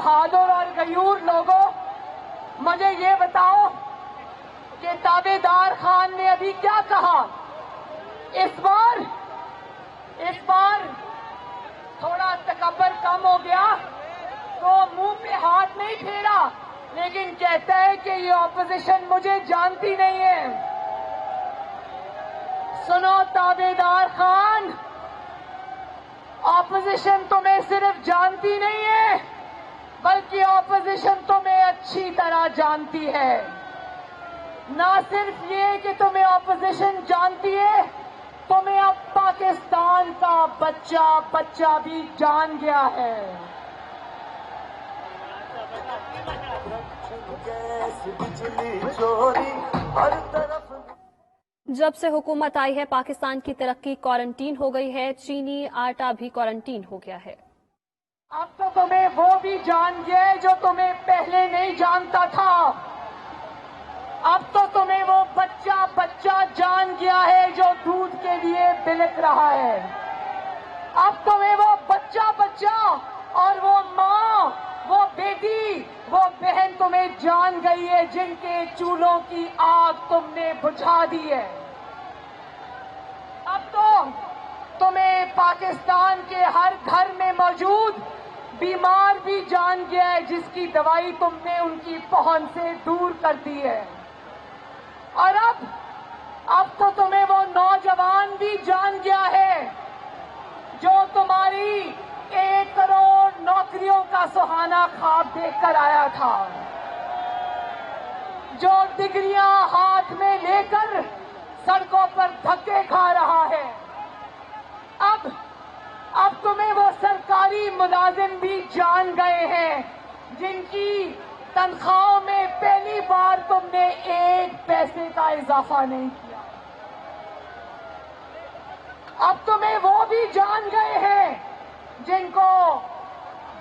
बहादुर और गयूर लोगों, मुझे ये बताओ कि ताबेदार खान ने अभी क्या कहा। इस बार थोड़ा तकब्बर कम हो गया तो मुंह पे हाथ नहीं फेरा, लेकिन कहता है कि ये ऑपोजिशन मुझे जानती नहीं है। सुनो ताबेदार खान, ऑपोजिशन तुम्हें सिर्फ जानती नहीं है, बल्कि ऑपोजिशन तुम्हें अच्छी तरह जानती है। ना सिर्फ ये कि तुम्हें ऑपोजिशन जानती है, तुम्हें अब पाकिस्तान का बच्चा बच्चा भी जान गया है। जब से हुकूमत आई है पाकिस्तान की तरक्की क्वारंटीन हो गई है, चीनी आटा भी क्वारंटीन हो गया है। अब तो तुम्हें वो भी जान गए जो तुम्हें पहले नहीं जानता था। अब तो तुम्हें वो बच्चा बच्चा जान गया है जो दूध के लिए बिलक रहा है। अब तुम्हें वो बच्चा बच्चा और वो माँ, वो बेटी, वो बहन तुम्हें जान गई है जिनके चूल्हों की आग तुमने बुझा दी है। अब तो तुम्हें पाकिस्तान के हर घर में मौजूद बीमार भी जान गया है जिसकी दवाई तुमने उनकी पहुंच से दूर कर दी है। और अब तो तुम्हें वो नौजवान भी जान गया है जो तुम्हारी 1 करोड़ नौकरियों का सुहाना ख्वाब देखकर आया था, जो डिग्रियां हाथ में लेकर सड़कों पर धक्के खा रहा है। अब तुम्हें वो सरकारी मुलाजिम भी जान गए हैं जिनकी तनख्वाहों में पहली बार तुमने 1 पैसे का इजाफा नहीं किया। अब तुम्हें वो भी जान गए हैं जिनको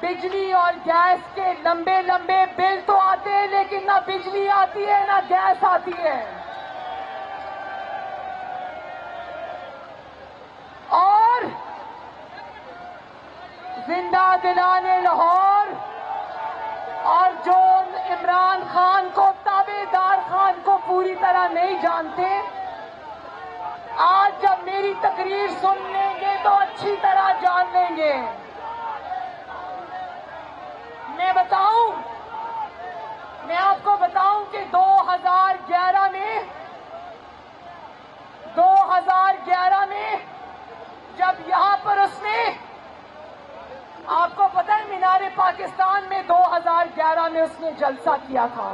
बिजली और गैस के लंबे लंबे बिल तो आते हैं, लेकिन ना बिजली आती है ना गैस आती है। और जिंदा दिलाने लाहौर और जो इमरान खान को, ताबेदार खान को पूरी तरह नहीं जानते, आज जब मेरी तकरीर सुन लेंगे तो अच्छी तरह जान लेंगे। मैं आपको बताऊं कि 2011 में जब यहां पर उसने, आपको पता है मीनारे पाकिस्तान में 2011 में उसने जलसा किया था।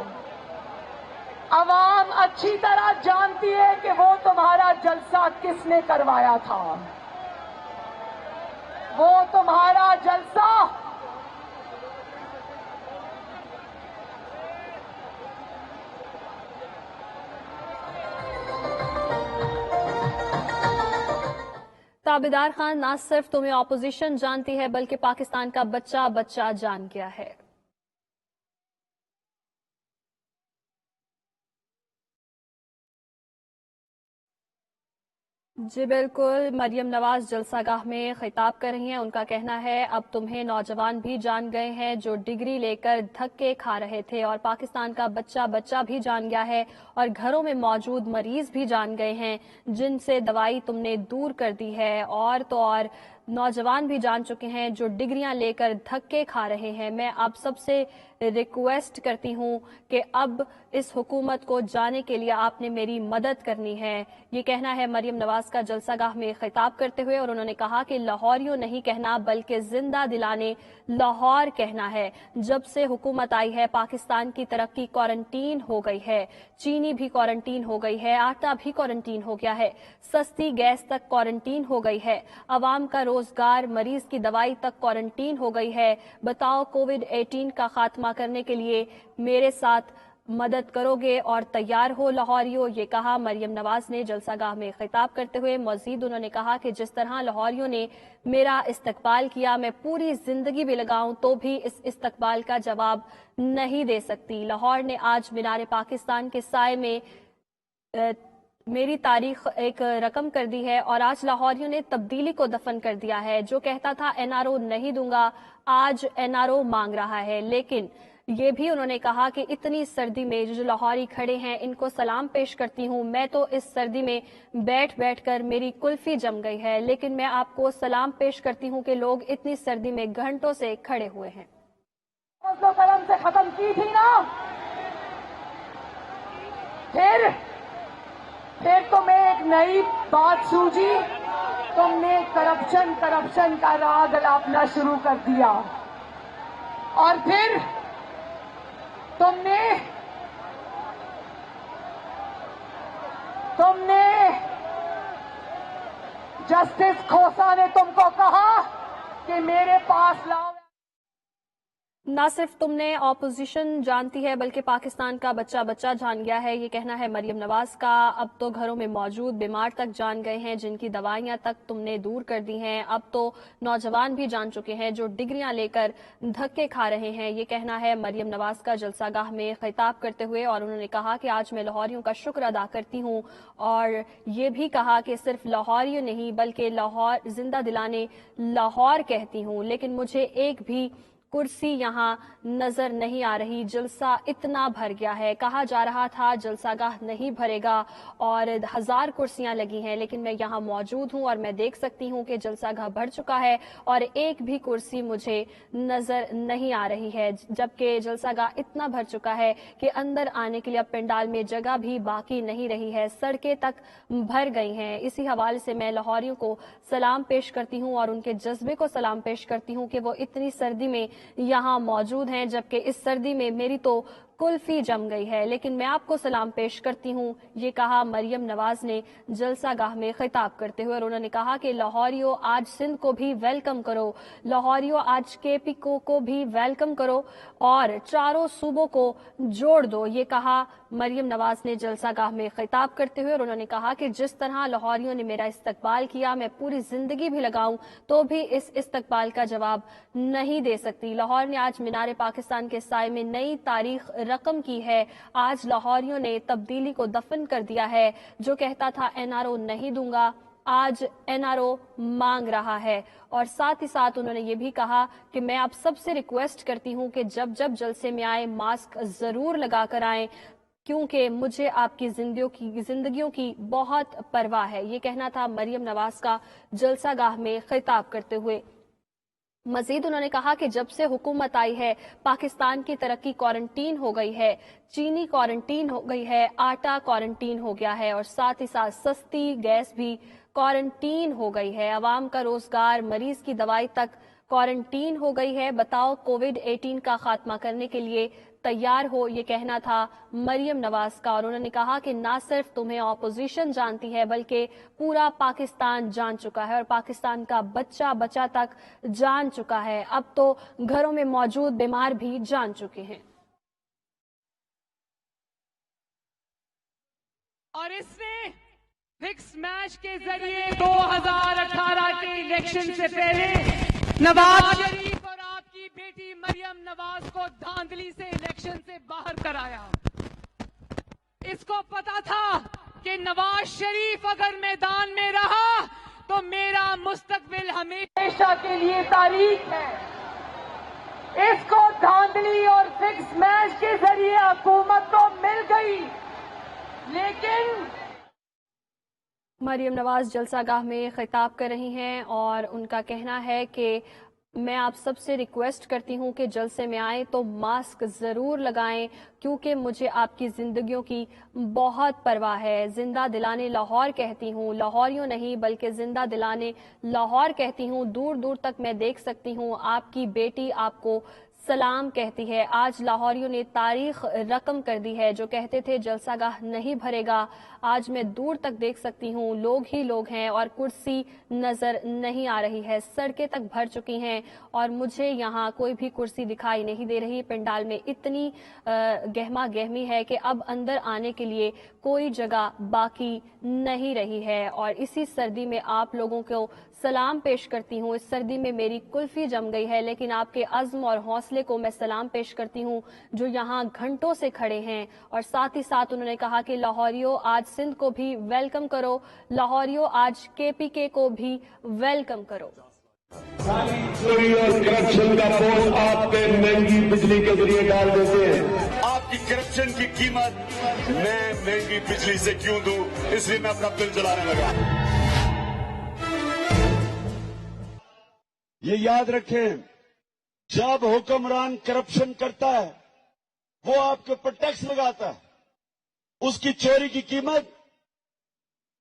अवाम अच्छी तरह जानती है कि वो तुम्हारा जलसा किसने करवाया था। वो तुम्हारा जलसा ताबेदार खान ना सिर्फ तुम्हें ऑपोजिशन जानती है बल्कि पाकिस्तान का बच्चा बच्चा जान गया है। जी बिल्कुल, मरियम नवाज जलसागाह में खिताब कर रही हैं। उनका कहना है अब तुम्हें नौजवान भी जान गए हैं जो डिग्री लेकर धक्के खा रहे थे, और पाकिस्तान का बच्चा बच्चा भी जान गया है, और घरों में मौजूद मरीज भी जान गए हैं जिनसे दवाई तुमने दूर कर दी है, और तो और नौजवान भी जान चुके हैं जो डिग्रियां लेकर धक्के खा रहे हैं। मैं आप सबसे रिक्वेस्ट करती हूं कि अब इस हुकूमत को जाने के लिए आपने मेरी मदद करनी है। ये कहना है मरियम नवाज का जलसागाह में खिताब करते हुए, और उन्होंने कहा कि लाहौरियों नहीं कहना बल्कि जिंदा दिलाने लाहौर कहना है। जब से हुकूमत आई है पाकिस्तान की तरक्की क्वारंटीन हो गई है, चीनी भी क्वारंटीन हो गई है, आटा भी क्वारंटीन हो गया है, सस्ती गैस तक क्वारंटीन हो गई है, अवाम का रोजगार, मरीज की दवाई तक क्वारंटीन हो गई है। बताओ कोविड-18 का खात्मा करने के लिए मेरे साथ मदद करोगे और तैयार हो लाहौरियों, ये कहा मरियम नवाज ने जलसागाह में खिताब करते हुए। मजीद उन्होंने कहा कि जिस तरह लाहौरियों ने मेरा इस्तकबाल किया, मैं पूरी जिंदगी भी लगाऊं तो भी इस इस्तकबाल का जवाब नहीं दे सकती। लाहौर ने आज मीनार पाकिस्तान के साए में मेरी तारीख एक रकम कर दी है और आज लाहौरियों ने तब्दीली को दफन कर दिया है। जो कहता था एनआरओ नहीं दूंगा, आज एनआरओ मांग रहा है। लेकिन ये भी उन्होंने कहा कि इतनी सर्दी में जो लाहौरी खड़े हैं इनको सलाम पेश करती हूँ। मैं तो इस सर्दी में बैठ बैठ कर मेरी कुल्फी जम गई है, लेकिन मैं आपको सलाम पेश करती हूँ कि लोग इतनी सर्दी में घंटों से खड़े हुए हैं। कलम से खत्म की थी ना, फिर तुम्हें एक नई बात सूझी, तुमने करप्शन का राग अलापना शुरू कर दिया और फिर तुमने जस्टिस खोसा ने तुमको कहा कि मेरे पास लाओ। ना सिर्फ तुमने ऑपोजिशन जानती है बल्कि पाकिस्तान का बच्चा बच्चा जान गया है, ये कहना है मरियम नवाज का। अब तो घरों में मौजूद बीमार तक जान गए हैं, जिनकी दवाइयां तक तुमने दूर कर दी हैं। अब तो नौजवान भी जान चुके हैं जो डिग्रियां लेकर धक्के खा रहे हैं, ये कहना है मरियम नवाज का जलसागाह में खिताब करते हुए। और उन्होंने कहा कि आज मैं लाहौरियों का शुक्र अदा करती हूँ और ये भी कहा कि सिर्फ लाहौरियों नहीं बल्कि लाहौर जिंदा दिलाने लाहौर कहती हूँ, लेकिन मुझे एक भी कुर्सी यहाँ नजर नहीं आ रही। जलसा इतना भर गया है, कहा जा रहा था जलसागाह नहीं भरेगा और 1000 कुर्सियां लगी हैं, लेकिन मैं यहाँ मौजूद हूँ और मैं देख सकती हूँ कि जलसागाह भर चुका है और एक भी कुर्सी मुझे नजर नहीं आ रही है। जबकि जलसागाह इतना भर चुका है कि अंदर आने के लिए अब पंडाल में जगह भी बाकी नहीं रही है, सड़कें तक भर गई हैं। इसी हवाले से मैं लाहौरियों को सलाम पेश करती हूँ और उनके जज्बे को सलाम पेश करती हूँ कि वो इतनी सर्दी में यहाँ मौजूद हैं, जबकि इस सर्दी में मेरी तो कुल्फी जम गई है, लेकिन मैं आपको सलाम पेश करती हूँ, ये कहा मरियम नवाज ने जलसागाह में खिताब करते हुए। और उन्होंने कहा कि लाहौरियों आज सिंध को भी वेलकम करो, लाहौरियों आज केपी को भी वेलकम करो और चारों सूबों को जोड़ दो, ये कहा मरियम नवाज ने जलसागाह में खिताब करते हुए। और उन्होंने कहा कि जिस तरह लाहौरियों ने मेरा इस्तकबाल किया, मैं पूरी जिंदगी भी लगाऊं तो भी इस इस्तकबाल का जवाब नहीं दे सकती। लाहौर ने आज मीनार पाकिस्तान के साए में नई तारीख रकम की है। आज लाहौरियों ने तब्दीली को दफन कर दिया है। जो कहता था एनआरओ नहीं दूंगा, आज एनआरओ मांग रहा है। और साथ ही साथ उन्होंने ये भी कहा कि मैं आप सबसे रिक्वेस्ट करती हूं कि जब जब जलसे में आए मास्क जरूर लगा कर आएं, क्योंकि मुझे आपकी जिंदगियों की बहुत परवाह है। ये कहना था मरियम नवाज का जलसागाह में खिताब करते हुए। मजीद उन्होंने कहा कि जब से हुकूमत आई है पाकिस्तान की तरक्की क्वारंटीन हो गई है, चीनी क्वारंटीन हो गई है, आटा क्वारंटीन हो गया है और साथ ही साथ सस्ती गैस भी क्वारंटीन हो गई है। अवाम का रोजगार, मरीज की दवाई तक क्वारंटीन हो गई है। बताओ कोविड-18 का खात्मा करने के लिए तैयार हो, ये कहना था मरियम नवाज का। और उन्होंने कहा कि ना सिर्फ तुम्हें ऑपोजिशन जानती है बल्कि पूरा पाकिस्तान जान चुका है और पाकिस्तान का बच्चा बच्चा तक जान चुका है। अब तो घरों में मौजूद बीमार भी जान चुके हैं। और इसने फिक्स मैच के जरिए 2018 के इलेक्शन से पहले नवाज शरीफ और आपकी बेटी मरियम नवाज को धांधली से इलेक्शन से बाहर कराया। इसको पता था कि नवाज शरीफ अगर मैदान में रहा तो मेरा मुस्तकबिल हमेशा के लिए तारीख है। इसको धांधली और फिक्स मैच के जरिए हुकूमत तो मिल गई, लेकिन मरियम नवाज जलसागाह में खिताब कर रही हैं और उनका कहना है कि मैं आप सबसे रिक्वेस्ट करती हूं कि जलसे में आए तो मास्क जरूर लगाएं, क्योंकि मुझे आपकी जिंदगियों की बहुत परवाह है। जिंदा दिलाने लाहौर कहती हूँ, लाहौरियों नहीं बल्कि जिंदा दिलाने लाहौर कहती हूँ। दूर दूर तक मैं देख सकती हूँ, आपकी बेटी आपको सलाम कहती है। आज लाहौरियों ने तारीख रकम कर दी है। जो कहते थे जलसागाह नहीं भरेगा, आज मैं दूर तक देख सकती हूँ, लोग ही लोग हैं और कुर्सी नजर नहीं आ रही है। सड़कें तक भर चुकी हैं और मुझे यहाँ कोई भी कुर्सी दिखाई नहीं दे रही। पंडाल में इतनी गहमा गहमी है कि अब अंदर आने के लिए कोई जगह बाकी नहीं रही है। और इसी सर्दी में आप लोगों को सलाम पेश करती हूँ। इस सर्दी में मेरी कुल्फी जम गई है, लेकिन आपके अज़्म और हौसले حوصلے کو میں سلام پیش کرتی ہوں جو یہاں گھنٹوں سے کھڑے ہیں، اور ساتھ ہی ساتھ انہوں نے کہا کہ لاہوریوں آج سندھ کو بھی ویلکم کرو، لاہوریوں آج KPK کو بھی ویلکم کرو۔ چوری اور کرپشن کا بوجھ آپ پہ مہنگی بجلی کے ذریعے ڈال دیتے ہیں۔ آپ کی کرپشن کی قیمت میں مہنگی بجلی سے کیوں دوں، اس لیے میں اپنا بل جلانے لگا۔ یہ یاد رکھیں، جب حکمران کرپشن کرتا ہے وہ آپ کے اوپر ٹیکس لگاتا ہے، اس کی چوری کی قیمت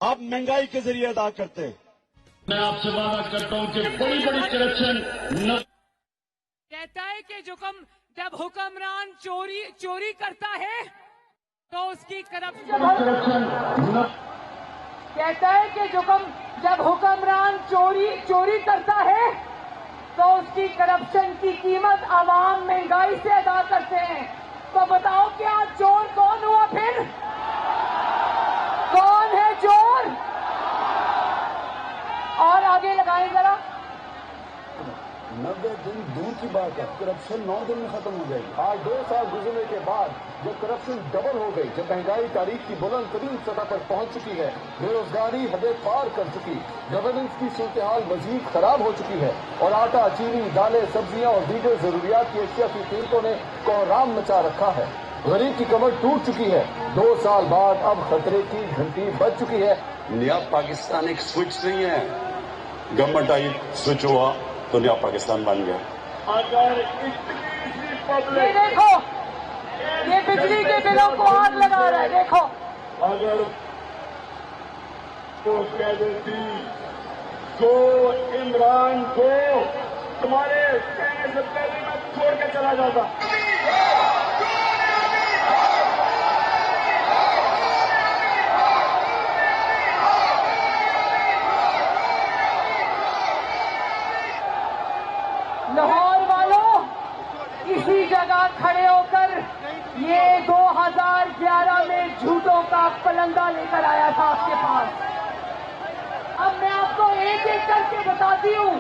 آپ مہنگائی کے ذریعے ادا کرتے ہیں۔ میں آپ سے وعدہ کرتا ہوں کہ بڑی بڑی کرپشن کہتا ہے کہ جب حکمران چوری کرتا ہے تو اس کی کرپشن کہتا ہے کہ جب حکمران چوری کرتا ہے تو اس کی کرپشن کی قیمت عوام مہنگائی سے ادا کرتے ہیں۔ تو بتاؤ کیا چور کون ہوا پھر؟ کون ہے چور؟ اور آگے لگائیں ذرا۔ 90 دن دور کی بات ہے، کرپشن 9 دن میں ختم ہو جائے گی۔ آج 2 سال گزرنے کے بعد جب کرپشن ڈبل ہو گئی، جب مہنگائی تاریخ کی بلند ترین سطح پر پہنچ چکی ہے، بے روزگاری حدیں پار کر چکی، گورننس کی صورتحال مزید خراب ہو چکی ہے، اور آٹا، چینی، دالیں، سبزیاں اور دیگر ضروریات کی اشیاء کی قیمتوں نے کوہرام مچا رکھا ہے، غریب کی کمر ٹوٹ چکی ہے، 2 سال بعد اب خطرے کی گھنٹی بج چکی ہے۔ نیا پاکستان ایک سوئچ نہیں ہے، گورنمنٹ آئی، سوئچ ہوا تو نیا پاکستان بن گیا۔ اگر یہ دیکھو، یہ بجلی کے بلوں کو آگ لگا رہا ہے، دیکھو۔ اگر تو کہہ دیتی تو عمران کو تمہارے کہنے سے پہلے میں چھوڑ کے چلا جاتا۔ لاہور والوں، اسی جگہ کھڑے ہو کر یہ 2011 میں جھوٹوں کا پلندہ لے کر آیا تھا آپ کے پاس۔ اب میں آپ کو ایک ایک کر کے بتاتی ہوں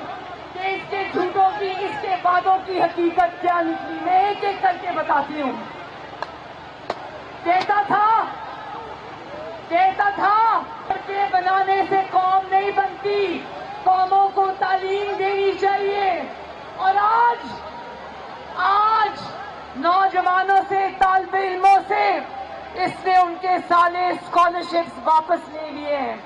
کہ اس کے جھوٹوں کی، اس کے وعدوں کی حقیقت کیا نکلی۔ میں ایک ایک کر کے بتاتی ہوں۔ کہتا تھا کہ بنانے سے قوم نہیں بنتی، قوموں کو تعلیم دینی چاہیے، اور آج نوجوانوں سے، طالب علموں سے اس نے ان کے سالے اسکالرشپس واپس لے لیے ہیں۔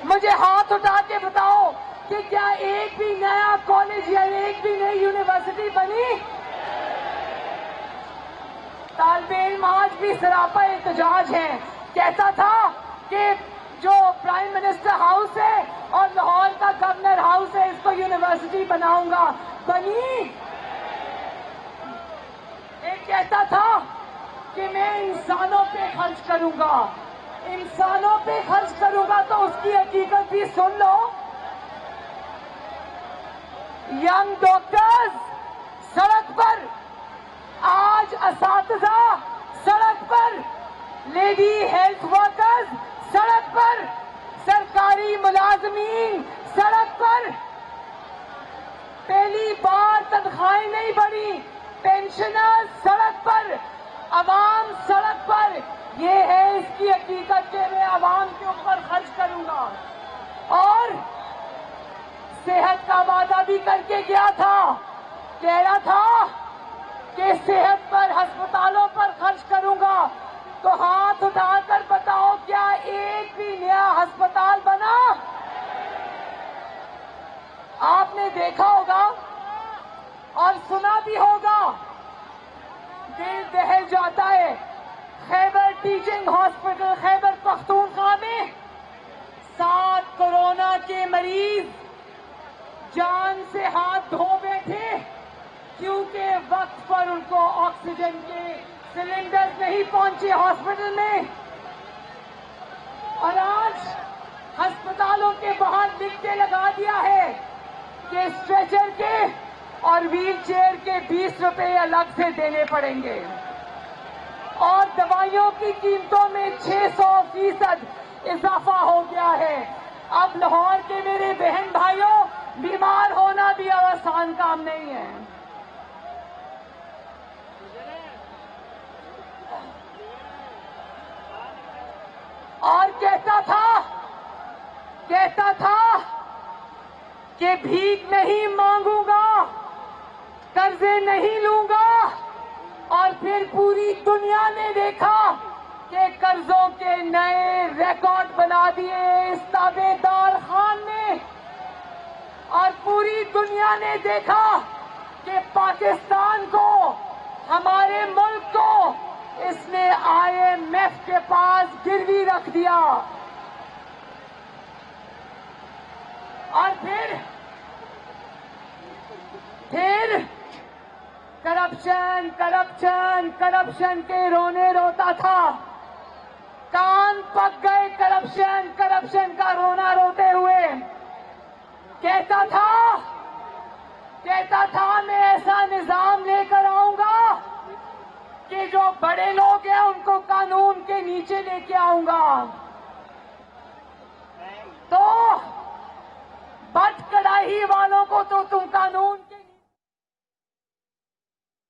مجھے ہاتھ اٹھا کے بتاؤ کہ کیا ایک بھی نیا کالج یا ایک بھی نئی یونیورسٹی بنی؟ طالب علم آج بھی سراپا احتجاج ہیں۔ کہتا تھا کہ جو پرائم منسٹر ہاؤس ہے اور لاہور کا گورنر ہاؤس ہے، اس کو یونیورسٹی بناؤں گا، بنی؟ ایک کہتا تھا کہ میں انسانوں پہ خرچ کروں گا، انسانوں پہ خرچ کروں گا، تو اس کی حقیقت بھی سن لو۔ ینگ ڈاکٹرز سڑک پر، آج اساتذہ سڑک پر، لیڈی ہیلتھ ورکرز سڑک پر، سرکاری ملازمین سڑک پر، پہلی بار تنخواہیں نہیں بڑھی، پینشنر سڑک پر، عوام سڑک پر۔ یہ ہے اس کی حقیقت کہ میں عوام کے اوپر خرچ کروں گا، اور صحت کا وعدہ بھی کر کے گیا تھا۔ کہہ رہا تھا کہ صحت پر، ہسپتالوں پر خرچ کروں گا۔ تو ہاتھ اٹھا کر بتاؤ کیا ایک بھی نیا ہسپتال بنا؟ آپ نے دیکھا ہوگا اور سنا بھی ہوگا، دل دہل جاتا ہے۔ خیبر ٹیچنگ ہاسپٹل خیبر پختونخوا میں 7 کورونا کے مریض جان سے ہاتھ دھو بیٹھے کیونکہ وقت پر ان کو آکسیجن کے سلنڈر نہیں پہنچے ہاسپٹل میں، اور آج ہسپتالوں کے باہر لکھ کے لگا دیا ہے کہ اسٹریچر کے اور ویل چیئر کے 20 روپے الگ سے دینے پڑیں گے، اور دوائیوں کی قیمتوں میں 600% اضافہ ہو گیا ہے۔ اب لاہور کے میرے بہن بھائیوں، بیمار ہونا بھی آسان کام نہیں ہے۔ कहता था कि भीख नहीं मांगूंगा, कर्जे नहीं लूंगा, और फिर पूरी दुनिया ने देखा कि कर्जों के नए रिकॉर्ड बना दिए इस ताबेदार खान ने, और पूरी दुनिया ने देखा कि पाकिस्तान को, हमारे मुल्क को इसने IMF के पास गिरवी रख दिया। और फिर करप्शन करप्शन करप्शन के रोने रोता था, कान पक गए करप्शन करप्शन का रोना रोते हुए। कहता था मैं ऐसा निजाम लेकर आऊंगा कि जो बड़े लोग हैं उनको कानून के नीचे लेके आऊंगा। तो बट कड़ाही वालों को तो तुम कानून के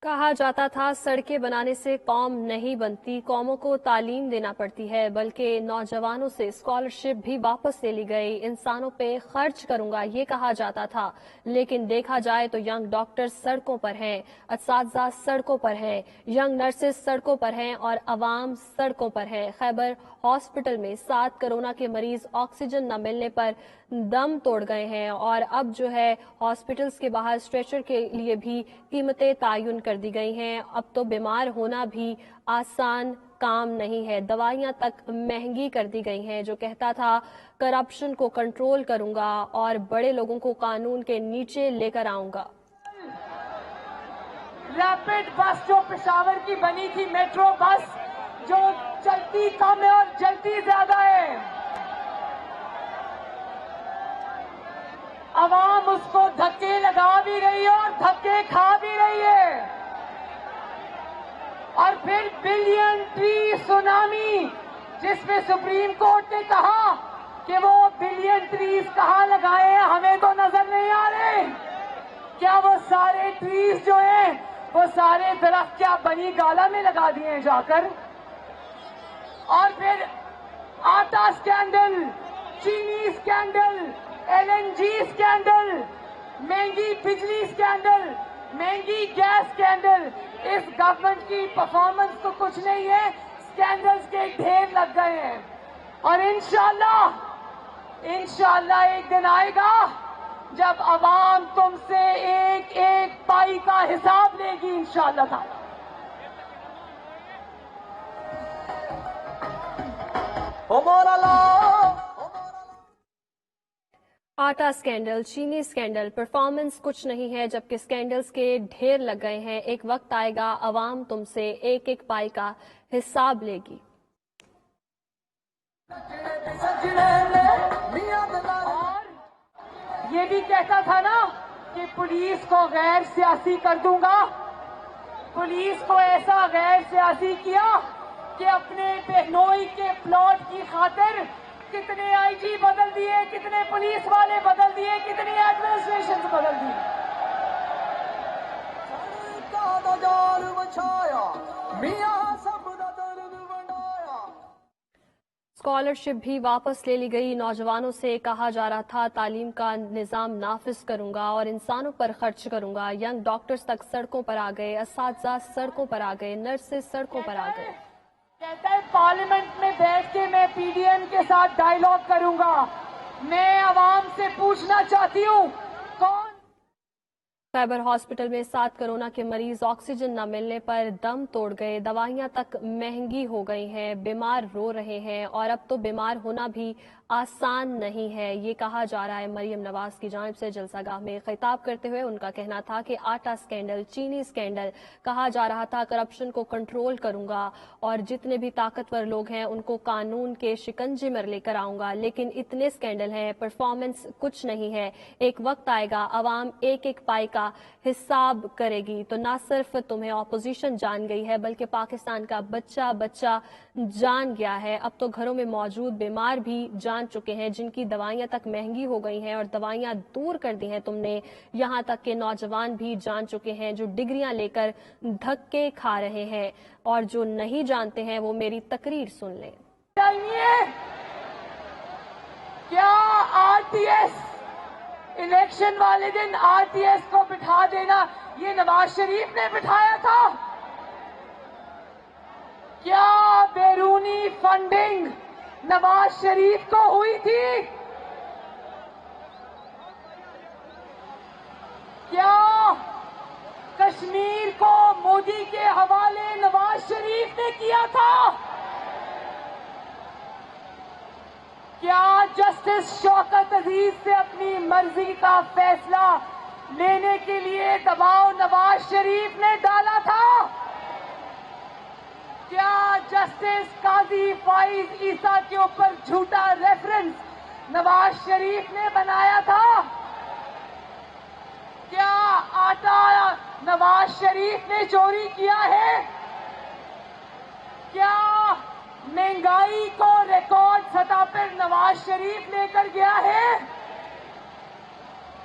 कहा जाता था सड़कें बनाने से कौम नहीं बनती, कौमों को तालीम देना पड़ती है, बल्कि नौजवानों से स्कॉलरशिप भी वापस ले ली गई। इंसानों पे खर्च करूंगा ये कहा जाता था, लेकिन देखा जाए तो यंग डॉक्टर सड़कों पर हैं, असातिज़ा सड़कों पर हैं, यंग नर्सेस सड़कों पर हैं और अवाम सड़कों पर है। खैबर हॉस्पिटल में 7 कोरोना के मरीज ऑक्सीजन न मिलने पर दम तोड़ गए हैं और अब जो है हॉस्पिटल्स के बाहर स्ट्रेचर के लिए भी कीमतें तायुन कर दी गई हैं। अब तो बीमार होना भी आसान काम नहीं है, दवाइयां तक महंगी कर दी गई हैं। जो कहता था करप्शन को कंट्रोल करूंगा और बड़े लोगों को कानून के नीचे लेकर आऊंगा। रैपिड बस जो पेशावर की बनी थी, मेट्रो बस जो चलती कम है और जलती ज्यादा है, अवाम उसको धक्के लगा भी रही है और धक्के खा भी रही है। और फिर बिलियन ट्री सुनामी, जिसमें सुप्रीम कोर्ट ने कहा कि वो बिलियन ट्रीज कहाँ लगाए हैं हमें तो नजर नहीं आ रहे। क्या वो सारे ट्रीज जो हैं वो सारे दरख्त क्या बनी गाला में लगा दिए हैं जाकर? और फिर आटा स्कैंडल, चीनी स्कैंडल, LNG स्कैंडल, महंगी बिजली स्कैंडल, महंगी गैस स्कैंडल। इस गवर्नमेंट की परफॉर्मेंस तो कुछ नहीं है, स्कैंडल्स के ढेर लग गए हैं। और इंशाल्लाह एक दिन आएगा जब अवाम तुमसे एक एक पाई का हिसाब लेगी, इंशाल्लाह ताला। आटा स्कैंडल, चीनी स्कैंडल, परफॉर्मेंस कुछ नहीं है, जबकि स्कैंडल्स के ढेर लग गए हैं। एक वक्त आएगा अवाम तुमसे एक एक पाई का हिसाब लेगी। और ये भी कहता था ना कि पुलिस को गैर सियासी कर दूंगा। पुलिस को ऐसा गैर सियासी किया कि अपने बेहनोई के प्लॉट की खातिर कितने IG बदल दिए, कितने पुलिस वाले बदल दिए, कितनी एडमिनिस्ट्रेशन बदल दी। स्कॉलरशिप भी वापस ले ली गई। नौजवानों से कहा जा रहा था तालीम का निजाम नाफिज करूंगा और इंसानों पर खर्च करूंगा। यंग डॉक्टर्स तक सड़कों पर आ गए, असातिज़ा सड़कों पर आ गए, नर्सेस सड़कों पर आ गए। कहता है पार्लियामेंट में बैठ के मैं PDM के साथ डायलॉग करूंगा। मैं आवाम से पूछना चाहती हूँ, कौन खैबर हॉस्पिटल में 7 कोरोना के मरीज ऑक्सीजन न मिलने पर दम तोड़ गए, दवाइयां तक महंगी हो गई हैं, बीमार रो रहे हैं और अब तो बीमार होना भी आसान नहीं है, ये कहा जा रहा है। मरियम नवाज की जानिब से जलसागाह में खिताब करते हुए उनका कहना था कि आटा स्कैंडल, चीनी स्कैंडल, कहा जा रहा था करप्शन को कंट्रोल करूंगा और जितने भी ताकतवर लोग हैं उनको कानून के शिकंजे में लेकर आऊंगा, लेकिन इतने स्कैंडल हैं, परफॉर्मेंस कुछ नहीं है। एक वक्त आएगा अवाम एक एक पाई का हिसाब करेगी। तो ना सिर्फ तुम्हें ऑपोजिशन जान गई है बल्कि पाकिस्तान का बच्चा बच्चा जान गया है। अब तो घरों में मौजूद बीमार भी जान चुके हैं, जिनकी दवाइयां तक महंगी हो गई हैं और दवाइयां दूर कर दी हैं तुमने। यहां तक के नौजवान भी जान चुके हैं जो डिग्रियां लेकर धक्के खा रहे हैं, और जो नहीं जानते हैं वो मेरी तकरीर सुन लें। क्या RTS الیکشن والے دن RTS کو بٹھا دینا یہ نواز شریف نے بٹھایا تھا؟ کیا بیرونی فنڈنگ نواز شریف کو ہوئی تھی؟ کیا کشمیر کو مودی کے حوالے نواز شریف نے کیا تھا؟ کیا جسٹس شوکت عزیز سے اپنی مرضی کا فیصلہ لینے کے لیے دباؤ نواز شریف نے ڈالا تھا؟ کیا جسٹس قاضی فائز عیسیٰ کے اوپر جھوٹا ریفرنس نواز شریف نے بنایا تھا؟ کیا آٹا نواز شریف نے چوری کیا ہے؟ کیا مہنگائی کو ریکارڈ سطح پر نواز شریف لے کر گیا ہے؟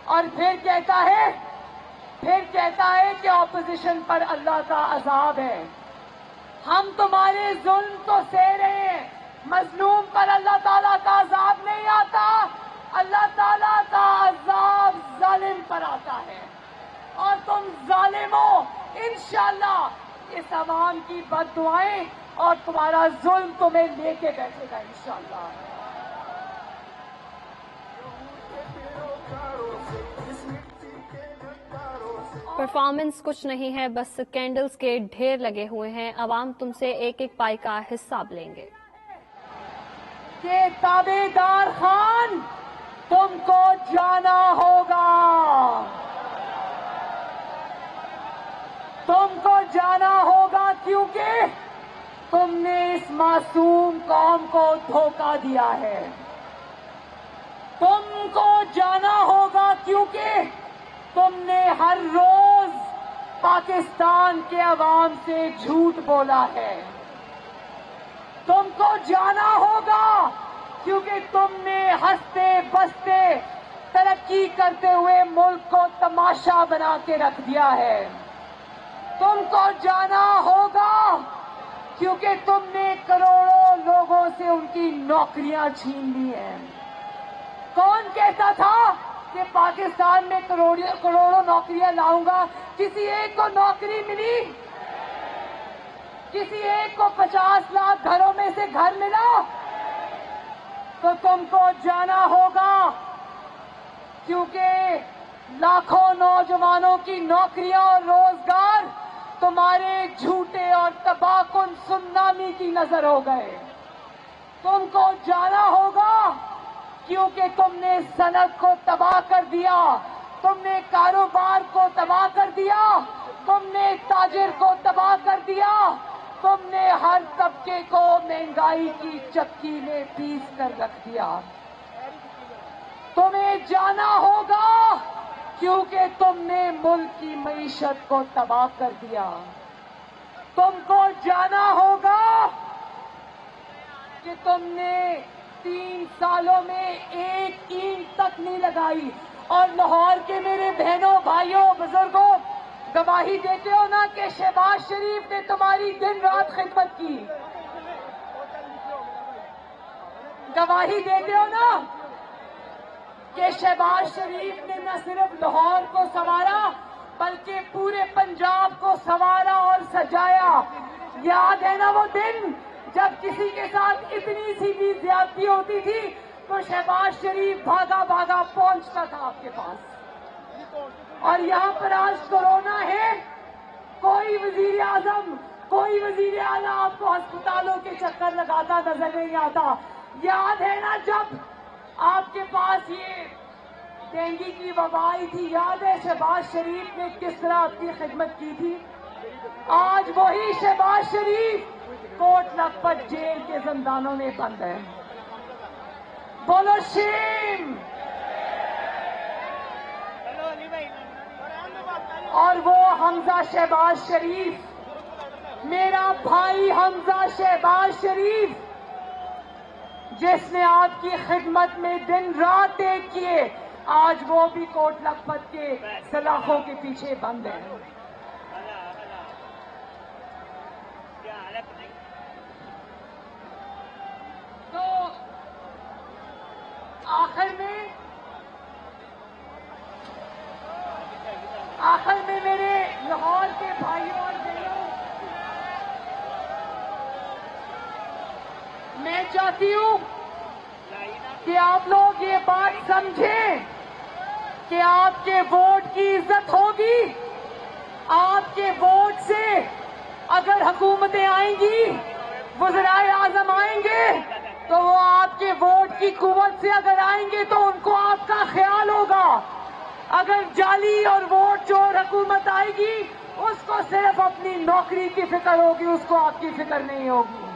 اور پھر کہتا ہے کہ اپوزیشن پر اللہ کا عذاب ہے. ہم تمہارے ظلم تو سہ رہے ہیں، مظلوم پر اللہ تعالیٰ کا عذاب نہیں آتا، اللہ تعالیٰ کا عذاب ظالم پر آتا ہے. اور تم ظالموں انشاءاللہ اس عوام کی بد دعائیں اور تمہارا ظلم تمہیں لے کے بیٹھے گا انشاءاللہ. پرفارمنس کچھ نہیں ہے، بس کینڈلز کے ڈھیر لگے ہوئے ہیں. عوام تم سے ایک ایک پائی کا حساب لیں گے. کہ تابع دار خان تم کو جانا ہوگا، تم کو جانا ہوگا کیونکہ تم نے اس معصوم قوم کو دھوکہ دیا ہے. تم کو جانا ہوگا کیونکہ تم نے ہر روز پاکستان کے عوام سے جھوٹ بولا ہے. تم کو جانا ہوگا کیونکہ تم نے ہنستے بستے ترقی کرتے ہوئے ملک کو تماشا بنا کے رکھ دیا ہے. تم کو جانا ہوگا کیونکہ تم نے کروڑوں لوگوں سے ان کی نوکریاں چھین لی ہیں. کون کہتا تھا کہ پاکستان میں کروڑوں نوکریاں لاؤں گا؟ کسی ایک کو نوکری ملی؟ کسی ایک کو 50 لاکھ گھروں میں سے گھر ملا؟ تو تم کو جانا ہوگا کیونکہ لاکھوں نوجوانوں کی نوکریاں اور روزگار تمہارے جھوٹے اور تباہ کن سونامی کی نظر ہو گئے. تم کو جانا ہوگا کیونکہ تم نے صنعت کو تباہ کر دیا، تم نے کاروبار کو تباہ کر دیا، تم نے تاجر کو تباہ کر دیا، تم نے ہر طبقے کو مہنگائی کی چکی میں پیس کر رکھ دیا. تمہیں جانا ہوگا کیونکہ تم نے ملک کی معیشت کو تباہ کر دیا. تم کو جانا ہوگا کہ تم نے 3 سالوں میں ایک اینٹ تک نہیں لگائی. اور لاہور کے میرے بہنوں بھائیوں بزرگوں گواہی دیتے ہو نا کہ شہباز شریف نے تمہاری دن رات خدمت کی. گواہی دیتے ہو نا کہ شہباز شریف نے نہ صرف لاہور کو سنوارا بلکہ پورے پنجاب کو سنوارا اور سجایا. یاد ہے نا وہ دن جب کسی کے ساتھ اتنی سی بھی زیادتی ہوتی تھی تو شہباز شریف بھاگا بھاگا پہنچتا تھا آپ کے پاس. اور یہاں پر آج کورونا ہے، کوئی وزیر اعظم کوئی وزیر اعلیٰ آپ کو ہسپتالوں کے چکر لگاتا نظر نہیں آتا. یاد ہے نا جب آپ کے پاس یہ ڈینگی کی وبا آئی تھی، یاد ہے شہباز شریف نے کس طرح آپ کی خدمت کی تھی؟ آج وہی شہباز شریف کوٹ لکھپت جیل کے زندانوں میں بند ہے. بولو شیم. اور وہ حمزہ شہباز شریف، میرا بھائی حمزہ شہباز شریف، جس نے آپ کی خدمت میں دن رات ایک کیے، آج وہ بھی کوٹ لکھپت کے سلاخوں کے پیچھے بند ہے. تو آخر میں मैं चाहती हूं कि आप लोग ये बात समझें कि आपके वोट की इज्जत होगी। आपके वोट से अगर हुकूमतें आएंगी, वज़राए आज़म आएंगे, तो वो आपके वोट की कुव्वत से अगर आएंगे तो उनको आपका ख्याल होगा। अगर जाली और वोट चोर हुकूमत आएगी, उसको सिर्फ अपनी नौकरी की फिक्र होगी, उसको आपकी फिक्र नहीं होगी।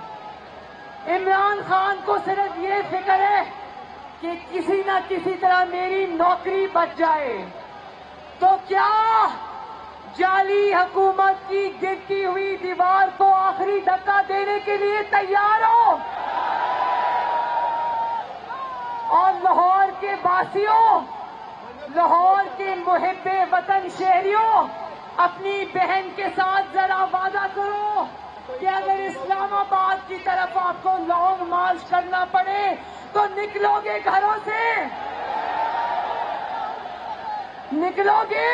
इमरान खान को सिर्फ ये फिक्र है कि किसी न किसी तरह मेरी नौकरी बच जाए। तो क्या जाली हुकूमत की गिरती हुई दीवार को आखिरी धक्का देने के लिए तैयार हो? और लाहौर के वासियों, लाहौर के मुहिब्बे वतन शहरियों, अपनी बहन के साथ जरा वादा करो कि अगर इस्लामाबाद की तरफ आपको लॉन्ग मार्च करना पड़े तो निकलोगे घरों से? निकलोगे?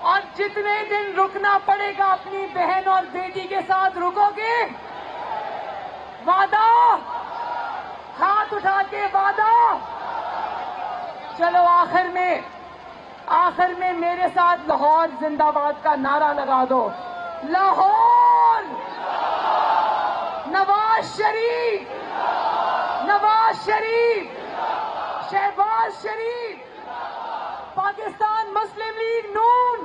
और जितने दिन रुकना पड़ेगा अपनी बहन और बेटी के साथ रुकोगे? वादा? हाथ उठा के वादा? चलो आखिर में मेरे साथ लाहौर जिंदाबाद का नारा लगा दो। लाहौर, नवाज शरीफ, नवाज शरीफ, शहबाज शरीफ, पाकिस्तान मुस्लिम लीग नून,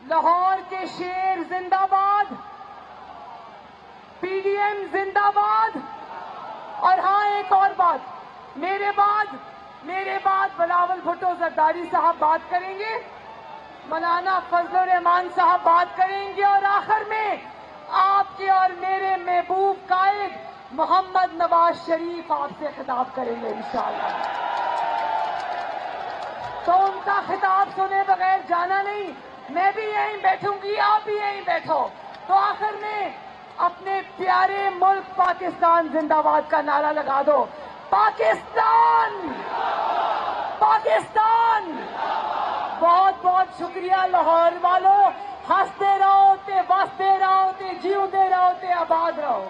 लाहौर के शेर जिंदाबाद, पीडीएम जिंदाबाद। और हाँ, एक और बात, मेरे बाद बिलावल भुट्टो जरदारी साहब बात करेंगे, मौलाना फजलुर रहमान साहब बात करेंगे, और आखिर में आपके और मेरे महबूब कायद मोहम्मद नवाज शरीफ आपसे खिताब करेंगे इंशाअल्लाह। तो उनका खिताब सुने बगैर जाना नहीं। मैं भी यहीं बैठूंगी, आप भी यहीं बैठो। तो आखिर में अपने प्यारे मुल्क पाकिस्तान जिंदाबाद का नारा लगा दो। पाकिस्तान, पाकिस्तान। बहुत बहुत शुक्रिया लाहौर वालों। हंसते रहो ते, वसते रहो ते, जीवते रहो ते, आबाद रहो।